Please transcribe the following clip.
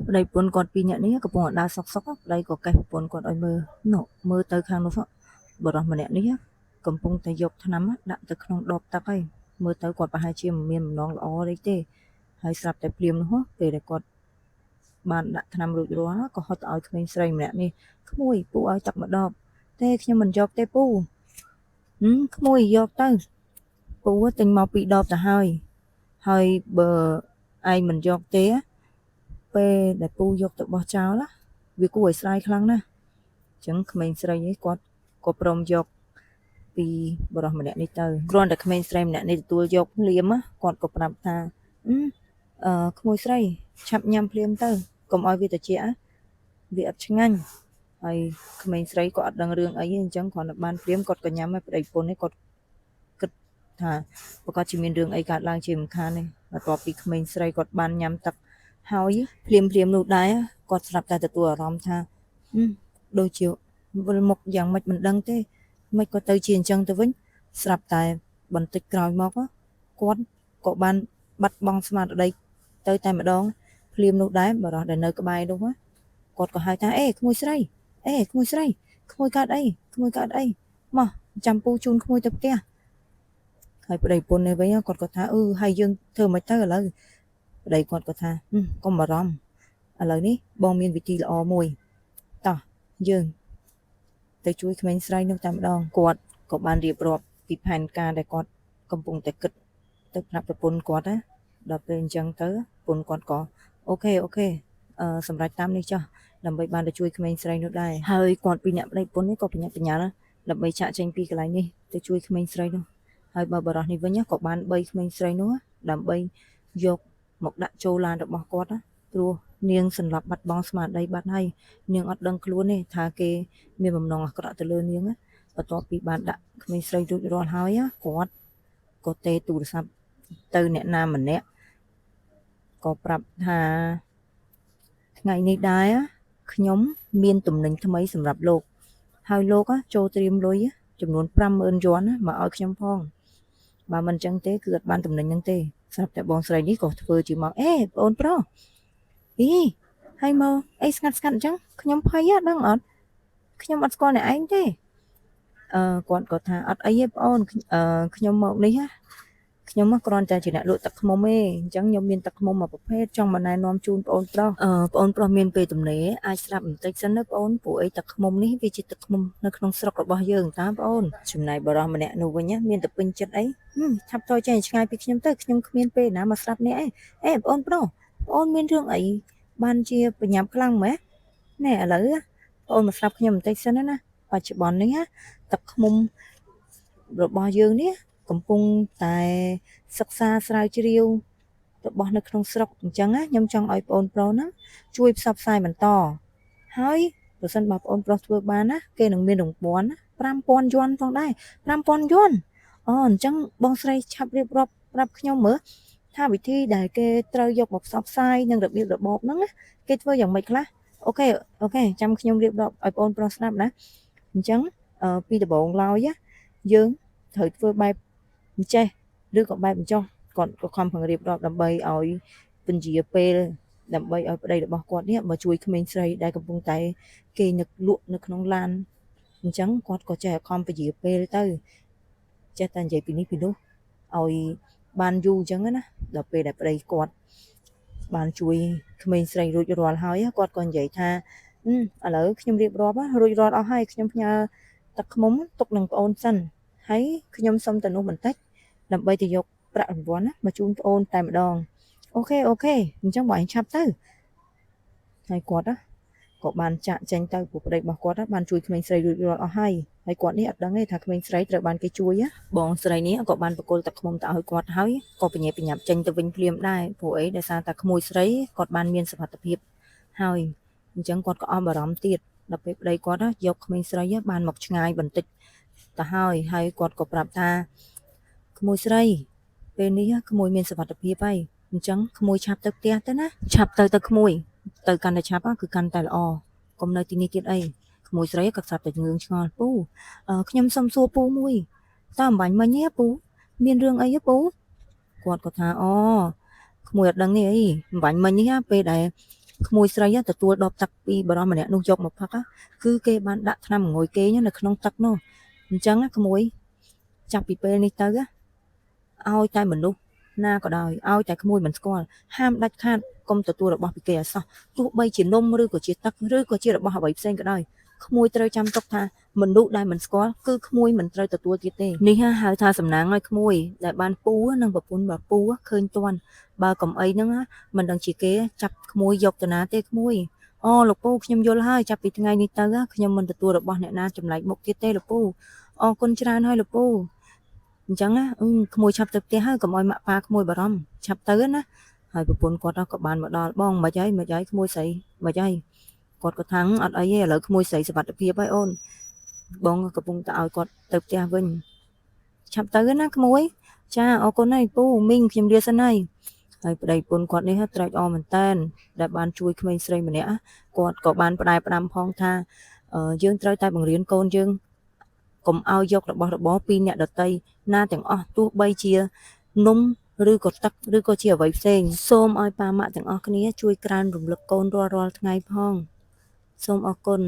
ប្តីប្រពន្ធគាត់ពីរនាក់នេះកំពុងដើរសុកសុកប្តីក៏កេះប្រពន្ធគាត់ឲ្យមើលទៅខាងនោះបរិសម្នាក់នេះកំពុងតែយកថ្នាំដាក់ទៅក្នុងដបទឹកហើយមើលទៅគាត់ប្រហែលជាមិនមានបំណងល្អទេហើយស្រាប់តែភ្លាមនោះពេលដែលគាត់បានដាក់ថ្នាំរួចរាល់ក៏ហុចទៅឲ្យក្មេងស្រីម្នាក់នេះក្មួយពូឲ្យទឹកម្ដបទេខ្ញុំមិនយកទេពូក្មួយយកទៅពូទិញមកពីរដបទៅហើយបើឯងមិនយកទេពេលដែលពូយកទៅបោះចោលវាគួរឲ្យស្ដាយខ្លាំងណាស់អញ្ចឹងក្មេងស្រីនេះគាត់ក៏ព្រមយកពីបរិសម្នាក់នេះទៅគ្រាន់តែក្មេងស្រីម្នាក់នេះទទួលយកភ្លាមគាត់ក៏ប្រាប់ថាក្មួយស្រីឆាប់ញ៉ាំភ្លាមទៅកុំឲ្យវាត្រជាក់វាអត់ឆ្ងាញ់ហើយក្មេងស្រីក៏អត់ដឹងរឿងអីទេអញ្ចឹងគ្រាន់តែបានភ្លាមគាត់ក៏ញ៉ាំហើយប្តីប្រពន្ធនេះគាត់គិតថាប្រកាសជាមានរឿងអីកើតឡើងជាមិនខានទេបន្ទាប់ពីក្មេងស្រីគាត់បានញ៉ាំទឹកហើយភ្លាមនោះដែរគាត់ស្រាប់តែទទួលអារម្មណ៍ថាដូចជាវិលមុខយ៉ាងម៉េចមិនដឹងទេមិនក៏ទៅជាអញ្ចឹងទៅវិញស្រាប់តែបន្តិចក្រោយមកគាត់ក៏បានបាត់បង់ស្មារតីទៅតែម្ដងភ្លាមនោះដែរបរិសុទ្ធដែលនៅក្បែរនោះគាត់ក៏ហៅថាក្មួយស្រីក្មួយកើតអីមកចាំពូជូនក្មួយទៅផ្ទះហើយប្តីប្រពន្ធនេះវិញគាត់ក៏ថាហើយយើងធ្វើមិនទៅឥឡូវប្តីគាត់ក៏ថាកុំបារម្ភឥឡូវនេះបងមានវិធីល្អមួយតោះយើងទៅជួយក្មេងស្រីនោះតែម្ដងគាត់ក៏បានរៀបរាប់ពីផែនការដែលគាត់កំពុងតែគិតទៅប្រាប់ប្រពន្ធគាត់ណាដល់ពេលអញ្ចឹងទៅប្រពន្ធគាត់ក៏អូខេសម្រាប់តាមនេះចុះដើម្បីបានទៅជួយក្មេងស្រីនោះដែរហើយគាត់ពីអ្នកប្តីប្រពន្ធនេះក៏ប្រញាប់ប្រញាល់ដើម្បីចាក់ចេញពីកន្លែងនេះទៅជួយក្មេងស្រីនោះហើយបើបរិសុទ្ធនេះវិញក៏បានបីក្មេងស្រីនោះដើម្បីយកមកដាក់ចូលឡានរបស់គាត់ព្រោះនាងសន្លប់បាត់បង់ស្មារតីបាត់ហើយនាងអត់ដឹងខ្លួនទេថាគេមានបំណងអាក្រក់ទៅលើនាងបន្ទាប់ពីបានដាក់ក្មេងស្រីរួចរាល់ហើយគាត់ក៏ទេទូរស័ព្ទទៅអ្នកណាម្នាក់ក៏ប្រាប់ថាថ្ងៃនេះដែរខ្ញុំមានទំនិញថ្មីសម្រាប់លោកហើយលោកចូលត្រៀមលុយចំនួន 50,000 យួនមកឲ្យខ្ញុំផងបើមិនអញ្ចឹងទេគឺអត់បានទំនិញហ្នឹងទេស្រាប់តែបងស្រីនេះក៏ធ្វើជាមកបងអូនប្រុសហើយមកអីស្ងាត់អញ្ចឹងខ្ញុំភ័យដឹងអត់ខ្ញុំអត់ស្គាល់អ្នកឯងទេគាត់ក៏ថាអត់អីទេបងអូនខ្ញុំមកនេះខ្ញុំគ្រាន់តែជាអ្នកលក់ទឹកឃ្មុំទេអញ្ចឹងខ្ញុំមានទឹកឃ្មុំមួយប្រភេទចង់មកណែនាំជូនបងអូនប្រុសបងអូនប្រុសមានពេលទំនេរអាចស្រាប់បន្តិចសិនណាបងអូនព្រោះអីទឹកឃ្មុំនេះវាជាទឹកឃ្មុំនៅក្នុងស្រុករបស់យើងតាបងអូនចំណែកបរិសម្នាក់នោះវិញមានតែពេញចិត្តអីឆាប់តចេញឆ្ងាយពីខ្ញុំទៅខ្ញុំគ្មានពេលណាមកស្រាប់អ្នកបងអូនប្រុសបងអូនមានរឿងអីបានជាបញ្ញាប់ខ្លាំងម៉េចណែឥឡូវបងអូនមកស្រាប់ខ្ញុំបន្តិចសិនណាបច្ចុប្បន្ននេះទឹកឃ្មុំរបស់យើងនេះកំពុងតែសិក្សាស្រាវជ្រាវរបស់នៅក្នុងស្រុកអញ្ចឹងខ្ញុំចង់ឲ្យបងប្រុសហ្នឹងជួយផ្សព្វផ្សាយបន្តហើយបើសិនបើបងប្រុសធ្វើបានណាគេនឹងមានរង្វាន់ 5,000 យួនផងដែរ 5,000 យួនអញ្ចឹងបងស្រីឆាប់រៀបរាប់ប្រាប់ខ្ញុំមើលថាវិធីដែលគេត្រូវយកមកផ្សព្វផ្សាយនិងរបៀបរបបហ្នឹងគេធ្វើយ៉ាងម៉េចខ្លះអូខេចាំខ្ញុំរៀបរាប់ឲ្យបងប្រុសស្ដាប់ណាអញ្ចឹងពីដំបូងឡើយយើងត្រូវធ្វើបែបអញ្ចេះឬក៏បែបអញ្ចោះគាត់ក៏ខំប្រឹងរៀបរាប់ដើម្បីឲ្យពន្យាពេលដើម្បីឲ្យប្តីរបស់គាត់នេះមកជួយក្មេងស្រីដែលកំពុងតែគេនឹកលក់នៅក្នុងឡានអញ្ចឹងគាត់ក៏ចេះខំពន្យាពេលទៅចេះតែនិយាយពីនេះពីនោះឲ្យបានយូរអញ្ចឹងណាដល់ពេលដែលប្តីគាត់បានជួយក្មេងស្រីរួចរាល់ហើយគាត់ក៏និយាយថាឥឡូវខ្ញុំរៀបរាប់រួចរាល់អស់ហើយខ្ញុំផ្ញើទឹកឃ្មុំទុកនឹងប្អូនសិនហើយខ្ញុំសុំទៅនោះបន្តិចដើម្បីទៅយកប្រាក់រង្វាន់មកជូនប្អូនតែម្ដងអូខេអញ្ចឹងបងឯងឆាប់ទៅហើយគាត់ក៏បានចាក់ចេញទៅពួកប្តីរបស់គាត់បានជួយក្មេងស្រីរួចរាល់អស់ហើយគាត់នេះអត់ដឹងទេថាក្មេងស្រីត្រូវបានគេជួយបងស្រីនេះក៏បានបកគលទឹកឃ្មុំទៅឲ្យគាត់ហើយក៏បញ្ញាប់ចេញទៅវិញភ្លាមដែរព្រោះអីដោយសារតែក្មួយស្រីគាត់បានមានសមត្ថភាពហើយអញ្ចឹងគាត់ក៏អស់បារម្ភទៀតដល់ពេលប្តីគាត់យកក្មេងស្រីបានមកឆ្ងាយបន្តិចទៅហើយគាត់ក៏ប្រាប់ថាក្មួយស្រីពេលនេះក្មួយមានសមត្ថភាពហើយអញ្ចឹងក្មួយឆាប់ទៅផ្ទះទៅណាឆាប់ទៅក្មួយទៅកាន់តែឆាប់គឺកាន់តែល្អកុំនៅទីនេះទៀតអីក្មួយស្រីក៏ស្រាប់តែងឿងឆ្ងល់ពូខ្ញុំសុំសួរពូមួយតើអំបញ្ញមិញពូមានរឿងអីពូគាត់ក៏ថាក្មួយអត់ដឹងទេអីអំបញ្ញមិញនេះពេលដែល ក្មួយស្រីទទួលដបទឹកពីបរិសម្នាក់នោះយកមកផឹកគឺគេបានដាក់ថ្នាំងុយគេងនៅក្នុងទឹកនោះអញ្ចឹងក្មួយចាប់ពីពេលនេះទៅឲ្យតែមនុស្សណាក៏ដោយឲ្យតែក្មួយមិនស្គាល់ហាមដាច់ខាតកុំទទួលរបស់ពីគេឲ្យសោះទោះបីជានំឬក៏ជាទឹកឬក៏ជារបស់អ្វីផ្សេងក៏ដោយក្មួយត្រូវចាំទុកថាមនុស្សដែលមិនស្គាល់គឺក្មួយមិនត្រូវទទួលទៀតទេនេះហៅថាសំណាងឲ្យក្មួយដែលបានពូនិងប្រពន្ធរបស់ពូឃើញតន់បើកំអីហ្នឹងមិនដឹងជាគេចាប់ក្មួយយកទៅណាទេក្មួយអូលោកពូខ្ញុំយល់ហើយចាប់ពីថ្ងៃនេះទៅខ្ញុំមិនទទួលរបស់អ្នកណាចម្លែកមុខទៀតទេលោកពូអរគុណច្រើនហើយលោកពូអញ្ចឹងក្មួយឆាប់ទៅផ្ទះហើយកុំឲ្យម៉ាក់ប៉ាក្មួយបារម្ភឆាប់ទៅណាហើយប្រពន្ធគាត់ក៏បានមកដល់បងមិនអីក្មួយស្រីមិនអីគាត់ក៏ថាំងអត់អីទេឥឡូវក្មួយស្រីសុវត្ថិភាពហើយអូនបងកំពុងតែឲ្យគាត់ទៅផ្ទះវិញឆាប់ទៅណាក្មួយចាអរគុណហើយពូមីងខ្ញុំលាសិនហើយប្តីប្រពន្ធគាត់នេះត្រេកអរមែនតើដែលបានជួយក្មេងស្រីម្នាក់គាត់ក៏បានផ្ដាយផ្ដាំផងថាយើងត្រូវតែបង្រៀនកូនយើងកុំឲ្យយករបស់របរពីអ្នកដទៃណាទាំងអស់ទោះបីជានំឬក៏ទឹកឬក៏ជាអ្វីផ្សេងសូមឲ្យប៉ាម៉ាក់ទាំងអស់គ្នាជួយក្រើនរំលឹកកូនរាល់ថ្ងៃផងសូមអរគុណ